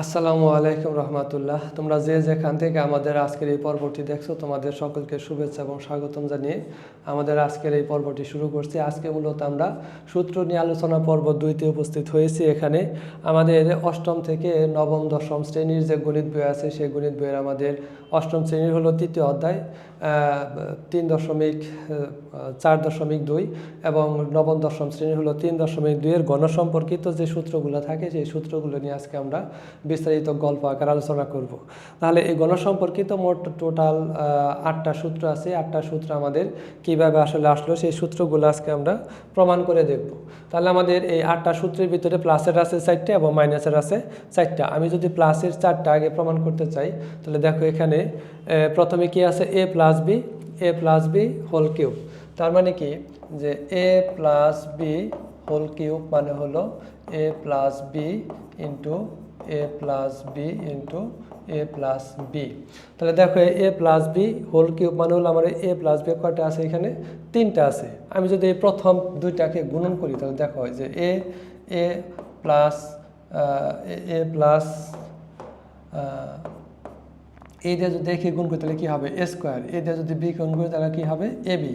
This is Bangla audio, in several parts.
আসসালামু আলাইকুম রহমতুল্লাহ। তোমরা যে যেখান থেকে আমাদের আজকের এই পর্বটি দেখছো তোমাদের সকলকে শুভেচ্ছা এবং স্বাগতম জানিয়ে আমাদের আজকের এই পর্বটি শুরু করছি। আজকে মূলত আমরা সূত্র নিয়ে আলোচনা পর্ব 2তে উপস্থিত হয়েছি। এখানে আমাদের অষ্টম থেকে নবম দশম শ্রেণীর যে গণিত বই আছে সেই গণিত বইয়ের আমাদের অষ্টম শ্রেণীর হলো 3য় অধ্যায় 3.4.2 এবং নবম দশম শ্রেণীর হলো 3.2 এর গণ সম্পর্কিত যে সূত্রগুলো থাকে সেই সূত্রগুলো নিয়ে আজকে আমরা বিস্তারিত গল্প আকার আলোচনা করব। তাহলে এই গণ সম্পর্কিত মোট টোটাল 8টা সূত্র আছে। 8টা সূত্র আমাদের কিভাবে আসলে আসলো সেই সূত্রগুলো আজকে আমরা প্রমাণ করে দেখব। তাহলে আমাদের এই 8টা সূত্রের ভিতরে প্লাসের আছে 4টা এবং মাইনাসের আছে 4টা। আমি যদি প্লাসের 4টা আগে প্রমাণ করতে চাই তাহলে দেখো এখানে প্রথমে কি আছে a plus B whole cube. তার মানে কি যে a plus B whole cube মানে হলো a plus B into a plus B into a plus B. তাহলে দেখো a plus B whole cube মানে হলো আমার a প্লাস বি কয়টা আছে, এখানে 3টা আছে। আমি যদি এই প্রথম দুইটাকে গুণন করি তাহলে দেখো যে a প্লাস এ দিয়ে যদি একে গুণ করি তাহলে কী হবে এ স্কোয়ার, এ দিয়ে যদি বি গুণ করি তাহলে কী হবে এ বি।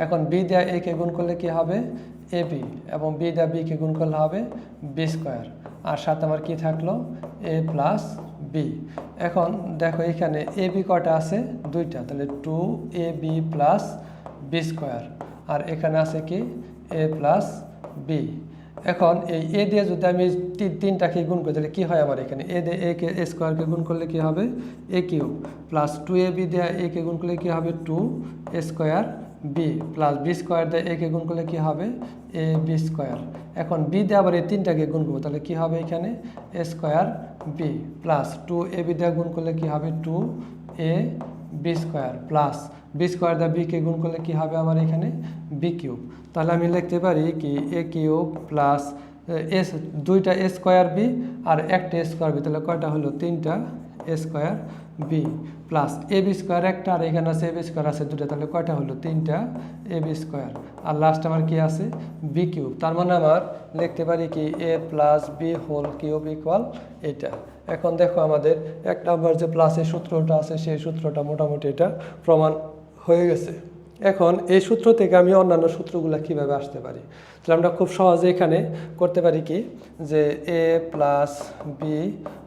এখন বি দিয়ে একে গুণ করলে কী হবে এ বি এবং বি দিয়ে বিকে গুণ করলে হবে বি স্কোয়ার। আর সাথে আমার কী থাকলো এ প্লাস বি। এখন দেখো এখানে এ বি কয়টা আছে 2টা, তাহলে 2ab প্লাস বি স্কোয়ার। আর এখানে আছে কি এ প্লাস বি। এখন এই এ দিয়ে যদি আমি 3টাকে গুণ করি তাহলে কী হয় আমার এখানে এ দিয়ে একে এ স্কোয়ারকে গুণ করলে কী হবে এ কিউব প্লাস 2ab দিয়ে একে গুণ করলে কী হবে 2a square B plus B square দিয়ে একে গুণ করলে কী হবে এ বি স্কোয়ার। এখন বি দিয়ে আবার এই 3টাকে গুণ করবো তাহলে কী হবে এখানে এ স্কোয়ার বি প্লাস 2ab দিয়ে গুণ করলে কী হবে 2a B square plus B square দিয়ে বিকে গুণ করলে কী হবে আমার এখানে বি কিউব। তাহলে আমি লিখতে পারি কি এ কিউব প্লাস এস 2টা এ স্কোয়ার বি আর একটা এ স্কোয়ার বি, তাহলে কয়টা হলো 3টা এ স্কোয়ার বি প্লাস এ বি স্কোয়ার একটা আর এখানে আছে এ বি স্কোয়ার আছে 2টা, তাহলে কয়টা হলো 3টা এ বি স্কোয়ার আর লাস্ট আমার কি আছে বি কিউব। তার মানে আমার লিখতে পারি কি A plus B whole cube equal এটা। এখন দেখো আমাদের 1 নম্বর যে প্লাসের সূত্রটা আছে সেই সূত্রটা মোটামুটি এটা প্রমাণ হয়ে গেছে। এখন এই সূত্র থেকে আমি অন্যান্য সূত্রগুলো কীভাবে আসতে পারি, তাহলে আমরা খুব সহজে এখানে করতে পারি কি যে A plus B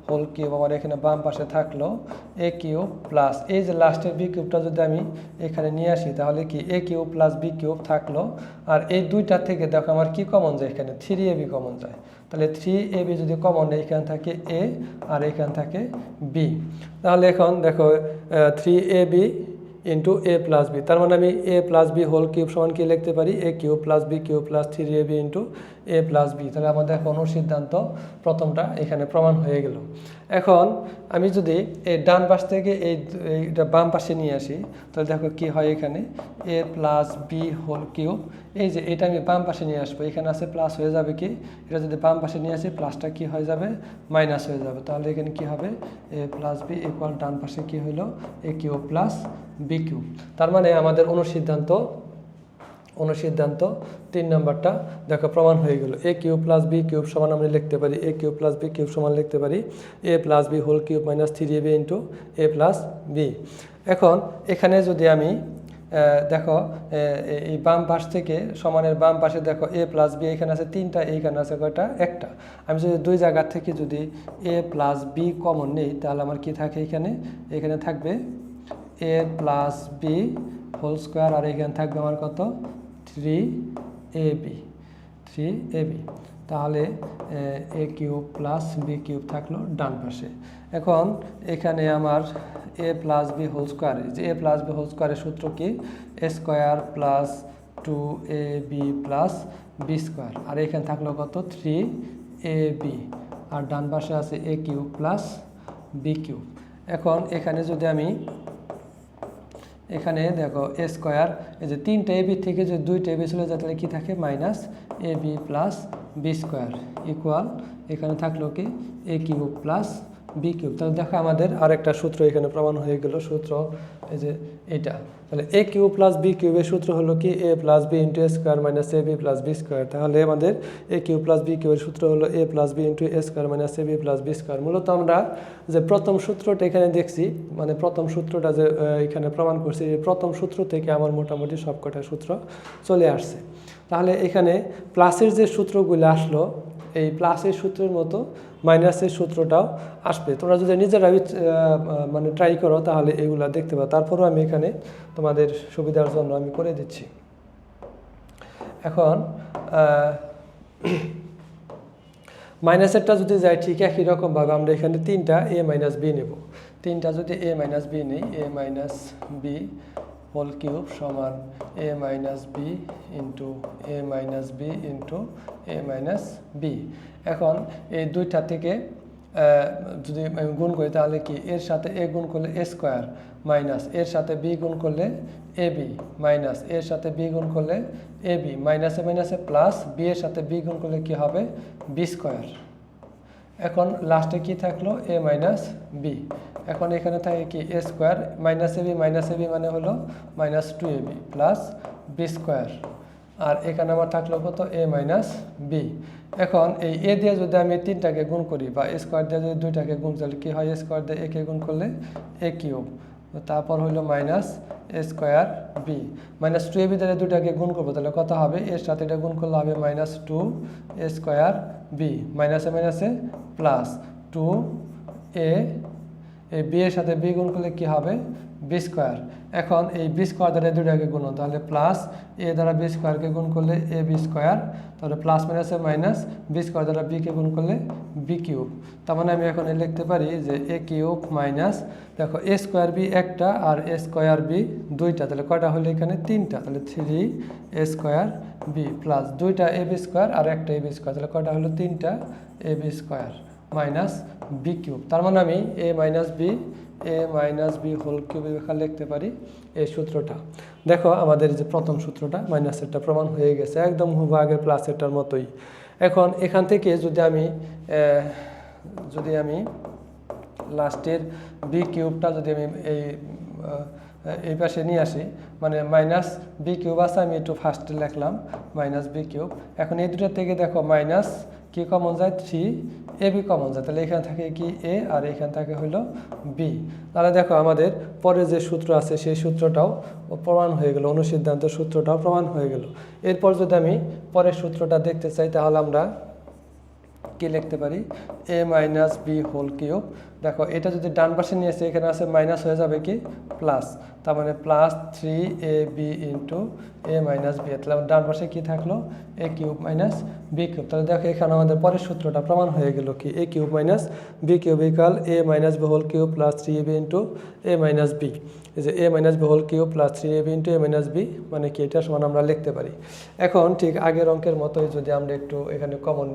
whole cube আমার এখানে বাম পাশে থাকলো এ কিউব প্লাস এই যে লাস্টের বি কিউবটা যদি আমি এখানে নিয়ে আসি তাহলে কি A cube plus B cube থাকলো। আর এই 2টা থেকে দেখো আমার কি কমন যায় এখানে 3ab কমন যায়, তাহলে 3ab যদি কমন নেই এখানে থাকে এ আর এখানে থাকে বি। তাহলে এখন দেখো 3ab into A plus B, তার মানে আমি A plus B whole cube সমান কি লিখতে পারি A cube plus B cube plus 3ab into A plus B. তাহলে আমাদের এখন সিদ্ধান্ত প্রথমটা এখানে প্রমাণ হয়ে গেল। এখন আমি যদি এই ডান পাশ থেকে এইটা বাম পাশে নিয়ে আসি তাহলে দেখো কি হয় এখানে এ প্লাস বি হোল কিউব, এই যে এটা আমি বাম পাশে নিয়ে আসবো এখানে আছে প্লাস হয়ে যাবে কি এটা যদি বাম পাশে নিয়ে আসি প্লাসটা কি হয়ে যাবে মাইনাস হয়ে যাবে। তাহলে এখানে কি হবে এ প্লাস বি ইকুয়াল ডান পাশে কি হলো এ কিউব প্লাস বি কিউব। তার মানে আমাদের অনুসিদ্ধান্ত 3 নম্বরটা দেখো প্রমাণ হয়ে গেল। A cube plus B cube সমান আমরা লিখতে পারি A cube plus B cube সমান লিখতে পারি A plus B whole cube minus 3ab into A plus B. এখন এখানে যদি আমি দেখো এই বাম পাশ থেকে সমানের বাম পাশে দেখো এ প্লাস বি এখানে আছে 3টা এইখানে আছে কয়টা একটা। আমি যদি 2 জায়গা থেকে যদি এ প্লাস বি কমন নেই তাহলে আমার কি থাকে এখানে থাকবে A plus B whole square আর এখানে থাকবে আমার কত 3ab। তাহলে A cube plus B cube থাকলো ডান পাশে। এখন এখানে আমার A plus B whole square, যে এ প্লাস বি হোল স্কোয়ারের সূত্র কি A square plus 2ab plus B square আর এখানে থাকলো কত 3ab আর ডান পাশে আছে A cube plus B cube. এখন এখানে যদি আমি এখানে দেখো এ স্কোয়ার এই যে 3টা এবি থেকে যে 2টা এবি চলে যায় তাহলে কী থাকে minus A B plus B square equal এখানে থাকলো কি A cube plus B cube. তাহলে দেখো আমাদের আরেকটা সূত্র এখানে প্রমাণ হয়ে গেল। সূত্র এই যে এইটা, তাহলে এ কিউব প্লাস বি কিউবের সূত্র হলো কি A plus B into A square minus A B plus B square. তাহলে আমাদের এ কিউব প্লাস বি কিউবের সূত্র হলো এ plus B into A square minus A B plus B square. মূলত আমরা যে প্রথম সূত্রটা এখানে দেখছি, মানে প্রথম সূত্রটা যে এখানে প্রমাণ করছি, এই প্রথম সূত্র থেকে আমার মোটামুটি সবকটা সূত্র চলে আসছে। তাহলে এখানে প্লাসের যে সূত্রগুলো আসলো, এই প্লাসের সূত্রের মতো মাইনাসের সূত্রটাও আসবে। তোমরা যদি নিজেরা মানে ট্রাই করো তাহলে এগুলা দেখতে পাও। তারপরেও আমি এখানে তোমাদের সুবিধার জন্য আমি করে দিচ্ছি। এখন মাইনাসেরটা যদি যাই ঠিক একই রকমভাবে আমরা এখানে তিনটা এ মাইনাস বি নেব। তিনটা যদি এ মাইনাস বি নেই, এ মাইনাস বি হোল কিউব সমান এ minus B into A minus B into A minus B. এখন এই দুইটা থেকে যদি আমি গুণ করি তাহলে কি এর সাথে এ গুণ করলে এ স্কোয়ার মাইনাস এর সাথে বি গুণ করলে এ বি মাইনাস এর সাথে বি গুণ করলে এ বি মাইনাসে মাইনাসে প্লাস বি এর সাথে বি গুণ করলে কি হবে বি স্কোয়ার। এখন লাস্টে কি থাকলো এ মাইনাস বি। এখন এখানে থাকে কি A square minus A B মানে হলো মাইনাস টু এ বি প্লাস বি স্কোয়ার। আর এখানে আমার থাকলো কত এ মাইনাস বি। এখন এই এ দিয়ে যদি আমি তিনটাকে গুণ করি বা এ স্কোয়ার দিয়ে যদি দুইটাকে গুণ তাহলে কী হয়, এ স্কোয়ার দিয়ে একে গুণ করলে এ কিউব, তারপর হইলো minus A square B minus two A B দ্বারা দুটাকে গুণ করবো তাহলে কত হবে, এর সাথে এটা গুণ করলে হবে মাইনাস টু এ স্কোয়ার বি মাইনাসে মাইনাসে প্লাস টু এ বি এর সাথে বি গুণ করলে কী হবে বি স্কোয়ার। এখন এই বি স্কোয়ার দ্বারা দুটাকে গুণ তাহলে প্লাস এ দ্বারা বি স্কোয়ারকে গুণ করলে এ বি স্কোয়ার, তাহলে প্লাস মাইনাসে মাইনাস বি স্কোয়ার দ্বারা বিকে গুণ করলে বি কিউব। তার মানে আমি এখন লিখতে পারি যে এ কিউব মাইনাস দেখো এ স্কোয়ার বি একটা আর এ স্কোয়ার বি দুইটা, তাহলে কয়টা হলো এখানে তিনটা, তাহলে থ্রি এ স্কোয়ার বি প্লাস দুইটা এ বি স্কোয়ার আর একটা এ বি স্কোয়ার, তাহলে কয়টা হলো তিনটা A B square minus B cube. তার মানে আমি A minus B whole cube লিখতে পারি এই সূত্রটা। দেখো আমাদের যে প্রথম সূত্রটা মাইনাসেরটা প্রমাণ হয়ে গেছে, একদম হুবহু আগের প্লাসেরটার মতোই। এখন এখান থেকে যদি আমি লাস্টের বি কিউবটা যদি আমি এই পাশে নিয়ে আসি, মানে মাইনাস বি কিউব আছে, আমি একটু ফার্স্টে লিখলাম মাইনাস বি কিউব। এখন এই দুটার থেকে দেখো মাইনাস কি কমন যায়, থ্রি এ বি কমন যায়, তাহলে এখানে থাকে কি এ আর এখানে থাকে হলো বি। তাহলে দেখো আমাদের পরে যে সূত্র আছে সেই সূত্রটাও প্রমাণ হয়ে গেল, অনুসিদ্ধান্ত সূত্রটাও প্রমাণ হয়ে গেল। এরপর যদি আমি পরের সূত্রটা দেখতে চাই তাহলে আমরা কি লিখতে পারি, এ মাইনাস বি হোল কিউব। দেখো এটা যদি ডান পাশে নিয়ে এসে এখানে আছে মাইনাস হয়ে যাবে কি প্লাস, তার মানে plus three A B into A minus B, তাহলে ডান পাশে কি থাকলো এ কিউব মাইনাস বি কিউব। তাহলে দেখো এখানে আমাদের পরের সূত্রটা প্রমাণ হয়ে গেল কি A cube minus B cube equal A minus B whole cube plus three A B into A minus B. এই যে A minus B whole cube plus three A B into A minus B মানে কি এটা সমান আমরা লিখতে পারি। এখন ঠিক আগের অঙ্কের মতোই যদি আমরা একটু এখানে কমন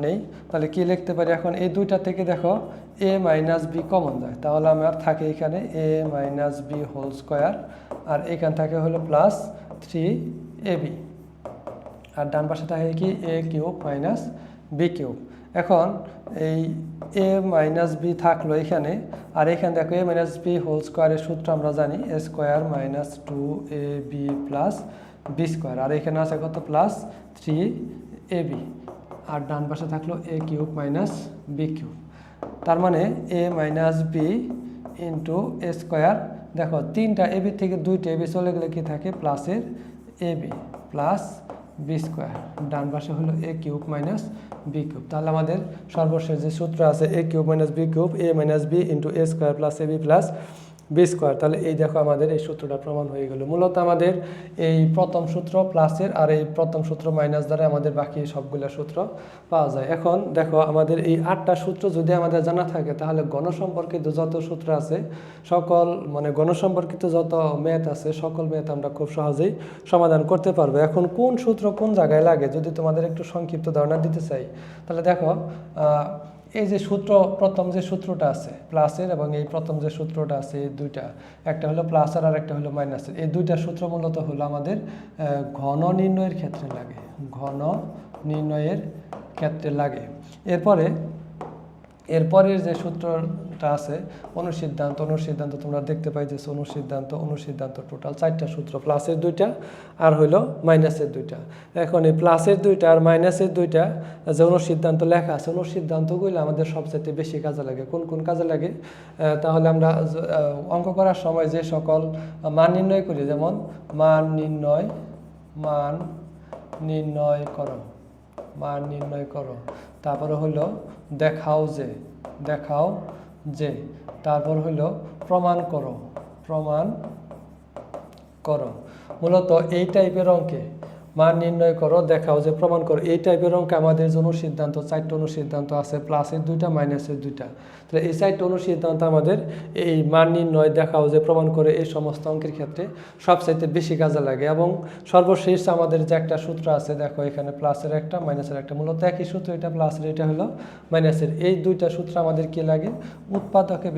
নেই তাহলে কি লিখতে পারি, এখন এই দুইটা থেকে দেখো এ মাইনাস বি কমন যায়, তাহলে আমার থাকে এখানে এ মাইনাস বি হোল স্কোয়ার আর এখান থাকে হলো প্লাস থ্রি এ বি আর ডান পাশে থাকে কি A cube minus B cube. এখন এই এ মাইনাস বি থাকলো এখানে, আর এখানে দেখো এ মাইনাস বি হোল স্কোয়ারের সূত্র আমরা জানি এ স্কোয়ার মাইনাস টু এ বি প্লাস বি স্কোয়ার, আর এখানে আছে কত প্লাস থ্রি এ বি আর ডান পাশে থাকলো এ কিউব মাইনাস বি কিউব। তার মানে এ মাইনাস বি ইন্টু এ স্কোয়ার, দেখো তিনটা এ বি থেকে দুইটা এ বি চলে গেলে কি থাকে প্লাসের এ বি প্লাস বি স্কোয়ার, ডান পাশে হলো এ কিউব মাইনাস বি কিউব। তাহলে আমাদের সর্বশেষ যে সূত্র আছে A cube minus B cube A minus B into A square plus A B plus B square. তাহলে এই দেখো আমাদের এই সূত্রটা প্রমাণ হয়ে গেল। মূলত আমাদের এই প্রথম সূত্র প্লাসের আর এই প্রথম সূত্র মাইনাস দ্বারা আমাদের বাকি সবগুলো সূত্র পাওয়া যায়। এখন দেখো আমাদের এই 8টা সূত্র যদি আমাদের জানা থাকে তাহলে গণসম্পর্কিত যত সূত্র আছে সকল মানে গণসম্পর্কিত যত ম্যাথ আছে সকল ম্যাথ আমরা খুব সহজেই সমাধান করতে পারবো। এখন কোন সূত্র কোন জায়গায় লাগে যদি তোমাদের একটু সংক্ষিপ্ত ধারণা দিতে চাই তাহলে দেখো এই যে প্রথম যে সূত্রটা আছে প্লাসের এবং এই প্রথম যে সূত্রটা আছে এই দুইটা, একটা হলো প্লাসের আর একটা হলো মাইনাসের, এই দুইটা সূত্র মূলত হলো আমাদের ঘন নির্ণয়ের ক্ষেত্রে লাগে, ঘন নির্ণয়ের ক্ষেত্রে লাগে। এরপরে এরপরের যে সূত্রটা আছে অনুসিদ্ধান্ত, অনুসিদ্ধান্ত তোমরা দেখতে পাইতেছো, অনুসিদ্ধান্ত টোটাল 4টা সূত্র, প্লাসের 2টা আর হইল মাইনাসের 2টা। এখন এই প্লাসের 2টা আর মাইনাসের 2টা যে অনুসিদ্ধান্ত লেখা আছে, অনুসিদ্ধান্তগুলো আমাদের সবচেয়ে বেশি কাজে লাগে। কোন কোন কাজে লাগে? তাহলে আমরা অঙ্ক করার সময় যে সকল মান নির্ণয় করি, যেমন মান নির্ণয় করো, তারপরে হলো দেখাও যে, তারপর হলো প্রমাণ করো। মূলত এই টাইপের অঙ্কে মান নির্ণয় করো, দেখাও যে, প্রমাণ করো, এই টাইপের অঙ্কে আমাদের যে অনুসিদ্ধান্ত 4টা অনুসিদ্ধান্ত আছে, প্লাসের 2টা মাইনাসের 2টা। তাহলে এই 4টা অনুসিদ্ধান্ত আমাদের এই মান নির্ণয়, দেখাও যে, প্রমাণ করে এই সমস্ত অঙ্কের ক্ষেত্রে সবচাইতে বেশি কাজে লাগে। এবং সর্বশেষ আমাদের যে একটা সূত্র আছে, দেখো এখানে প্লাসের একটা মাইনাসের একটা, মূলত একই সূত্র, এটা প্লাসের এটা হলো মাইনাসের। এই 2টা সূত্র আমাদের কি লাগে? উৎপাদকে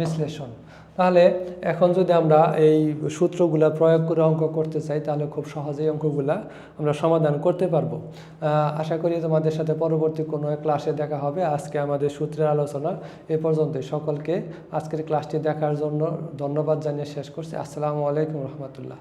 বিশ্লেষণ। তাহলে এখন যদি আমরা এই সূত্রগুলা প্রয়োগ করে অঙ্ক করতে চাই, তাহলে খুব সহজেই অঙ্কগুলা আমরা সমাধান করতে পারবো। আশা করি তোমাদের সাথে পরবর্তী কোনো ক্লাসে দেখা হবে। আজকে আমাদের সূত্রের আলোচনা এ পর্যন্তই। সকলকে আজকের ক্লাসটি দেখার জন্য ধন্যবাদ জানিয়ে শেষ করছি। আসসালামু আলাইকুম রহমতুল্লাহ।